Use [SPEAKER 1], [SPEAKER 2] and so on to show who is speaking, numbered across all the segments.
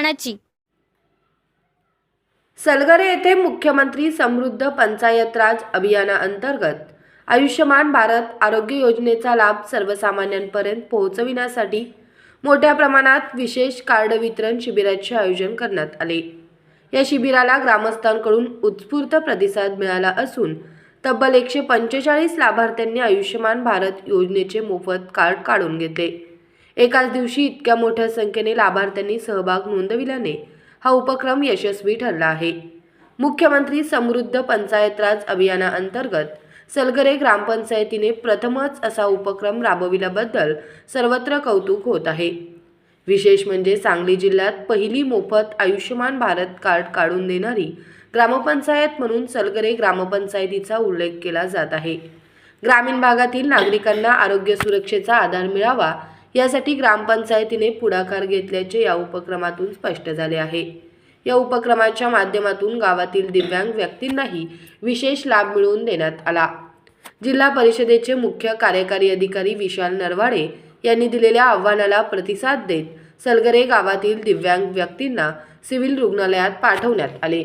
[SPEAKER 1] मानाची।
[SPEAKER 2] सलगरे येथे मुख्यमंत्री समृद्ध पंचायत राज अभियानाअंतर्गत आयुष्यमान भारत आरोग्य योजनेचा लाभ सर्वसामान्यांपर्यंत पोहोचविण्यासाठी मोठ्या प्रमाणात विशेष कार्ड वितरण शिबिराचे आयोजन करण्यात आले। या शिबिराला ग्रामस्थांकडून उत्स्फूर्त प्रतिसाद मिळाला असून तब्बल 145 लाभार्थ्यांनी आयुष्यमान भारत योजनेचे मोफत कार्ड काढून घेतले। एकाच दिवशी इतक्या मोठ्या संख्येने लाभार्थ्यांनी सहभाग नोंदविल्याने हा उपक्रम यशस्वी ठरला आहे। मुख्यमंत्री समृद्ध पंचायत राज अभियानाअंतर्गत सलगरे ग्रामपंचायतीने प्रथमच असा उपक्रम राबविल्याबद्दल सर्वत्र कौतुक होत आहे। विशेष म्हणजे सांगली जिल्ह्यात पहिली मोफत आयुष्यमान भारत कार्ड काढून देणारी ग्रामपंचायत म्हणून सलगरे ग्रामपंचायतीचा उल्लेख केला जात आहे। ग्रामीण भागातील नागरिकांना आरोग्य सुरक्षेचा आधार मिळावा यासाठी ग्रामपंचायतीने पुढाकार घेतल्याचे या उपक्रमातून स्पष्ट झाले आहे। या उपक्रमाच्या माध्यमातून गावातील दिव्यांग व्यक्तींनाही विशेष लाभ मिळवून देण्यात आला। जिल्हा परिषदेचे मुख्य कार्यकारी अधिकारी विशाल नरवाडे यांनी दिलेल्या आव्हानाला प्रतिसाद देत सलगरे गावातील दिव्यांग व्यक्तींना सिव्हिल रुग्णालयात पाठवण्यात आले।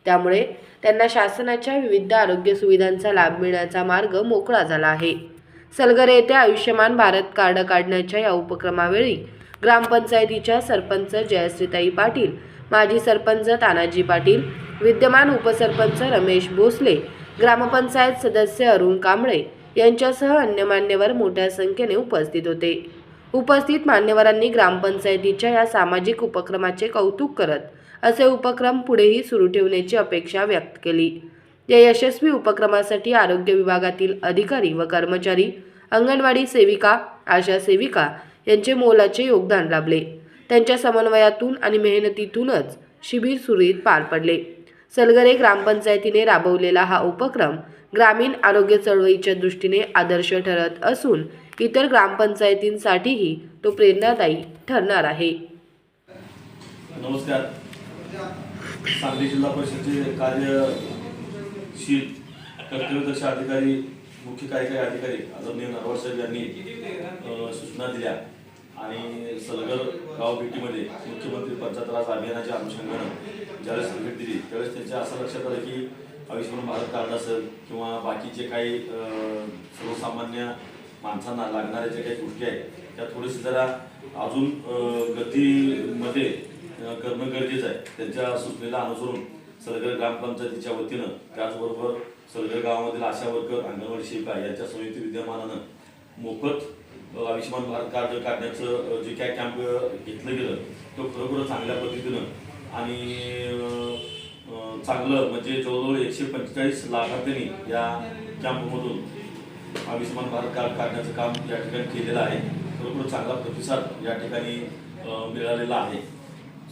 [SPEAKER 2] त्यामुळे त्यांना शासनाच्या विविध आरोग्य सुविधांचा लाभ मिळण्याचा मार्ग मोकळा झाला आहे। सलगरे येथे आयुष्यमान भारत कार्ड काढण्याच्या या उपक्रमावेळी ग्रामपंचायतीच्या सरपंच जयश्रीताई पाटील, माजी सरपंच तानाजी पाटील, विद्यमान उपसरपंच रमेश भोसले, ग्रामपंचायत सदस्य अरुण कांबळे यांच्यासह अन्य मान्यवर मोठ्या संख्येने उपस्थित होते। उपस्थित मान्यवरांनी ग्रामपंचायतीच्या या सामाजिक उपक्रमाचे कौतुक करत असे उपक्रम पुढेही सुरू ठेवण्याची अपेक्षा व्यक्त केली। या यशस्वी उपक्रमासाठी आरोग्य विभागातील अधिकारी व कर्मचारी, अंगणवाडी सेविका, आशा सेविका यांचे मोलाचे योगदान लाभले। त्यांच्या समन्वयातून आणि मेहनतीतूनच शिबिर सुरळीत पार पडले। सलगरे ग्रामपंचायतीने राबवलेला हा उपक्रम ग्रामीण आरोग्य चळवळीच्या दृष्टीने आदर्श ठरत असून इतर ग्रामपंचायतींसाठीही तो प्रेरणादायी ठरणार आहे।
[SPEAKER 3] नमस्कार। सांगली जिल्हा परिषदेचे कार्यशील कर्तव्यदक्ष अधिकारी, मुख्य कार्यकारी अधिकारी आदरणीय नरवाड साहेब यांनी सूचना दिल्या आणि सलगर गाव भेटीमध्ये मुख्यमंत्री पंचायत राज अभियानाच्या अनुषंगाने ज्यावेळेस भेट दिली त्यावेळेस त्यांच्या असं लक्षात आलं की आयुष्यमान भारत कार्ड असेल किंवा बाकीचे काही सर्वसामान्य माणसांना लागणाऱ्या ज्या काही गोष्टी आहेत त्या थोडीशी जरा अजून गतीमध्ये करणं गरजेचं आहे। त्यांच्या सूचनेला अनुसरून सलगर ग्रामपंचायतीच्या वतीनं त्याचबरोबर सलगर गावामधील आशा वर्कर, अंगणवाडी सेविका यांच्या संयुक्त विद्यमानानं मोफत आयुष्यमान भारत कार्ड काढण्याचं जे काय कॅम्प घेतलं गेलं तो खरोखर चांगल्या पद्धतीनं आणि चांगलं म्हणजे जवळजवळ 145 लाभार्थ्यांनी या कॅम्पमधून आयुष्यमान भारत कार्ड काढण्याचं काम या ठिकाणी केलेलं आहे। खरोखर चांगला प्रतिसाद या ठिकाणी मिळालेला आहे।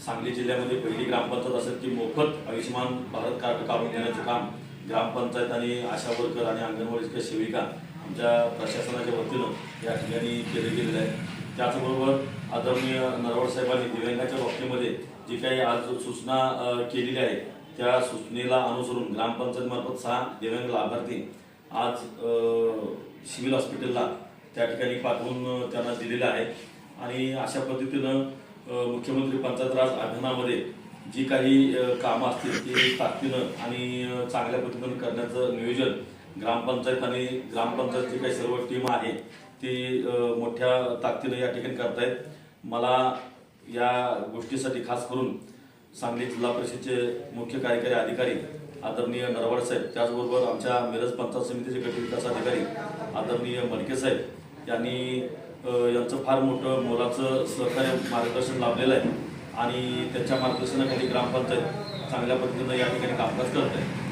[SPEAKER 3] सांगली जिल्ह्यामध्ये पहिली ग्रामपंचायत असेल की मोफत आयुष्यमान भारत कार्ड काढून देण्याचं काम ग्रामपंचायत आणि आशा वर्कर आणि अंगणवाडी सेविका आमच्या प्रशासनाच्या वतीनं या ठिकाणी केले गेलेलं आहे। त्याचबरोबर आदरणीय नरवाड साहेबांनी दिव्यांगाच्या बाबतीमध्ये जी काही आज सूचना केलेली आहे त्या सूचनेला अनुसरून ग्रामपंचायतमार्फत 6 दिव्यांग लाभार्थी आज सिव्हिल हॉस्पिटलला त्या ठिकाणी पाठवून त्यांना दिलेलं आहे आणि अशा पद्धतीनं मुख्यमंत्री पंचायत राज अभियानामध्ये जी काही कामं असतील ती ताकदीनं आणि चांगल्या पद्धतीनं करण्याचं नियोजन ग्रामपंचायत आणि ग्रामपंचायतची काही सर्व टीम आहे ती मोठ्या ताकदीनं या ठिकाणी करतायत। मला या गोष्टीसाठी खास करून सांगली जिल्हा परिषदेचे मुख्य कार्यकारी अधिकारी आदरणीय नरवाड साहेब, त्याचबरोबर आमच्या मिरज पंचायत समितीचे गट विकास अधिकारी आदरणीय मलके साहेब यांनी यांचं फार मोठं मोलाचं सहकार्य मार्गदर्शन लाभलेलं आहे आणि त्यांच्या मार्गदर्शनाखाली ग्रामपंचायत चांगल्या पद्धतीनं या ठिकाणी कामकाज करत आहे।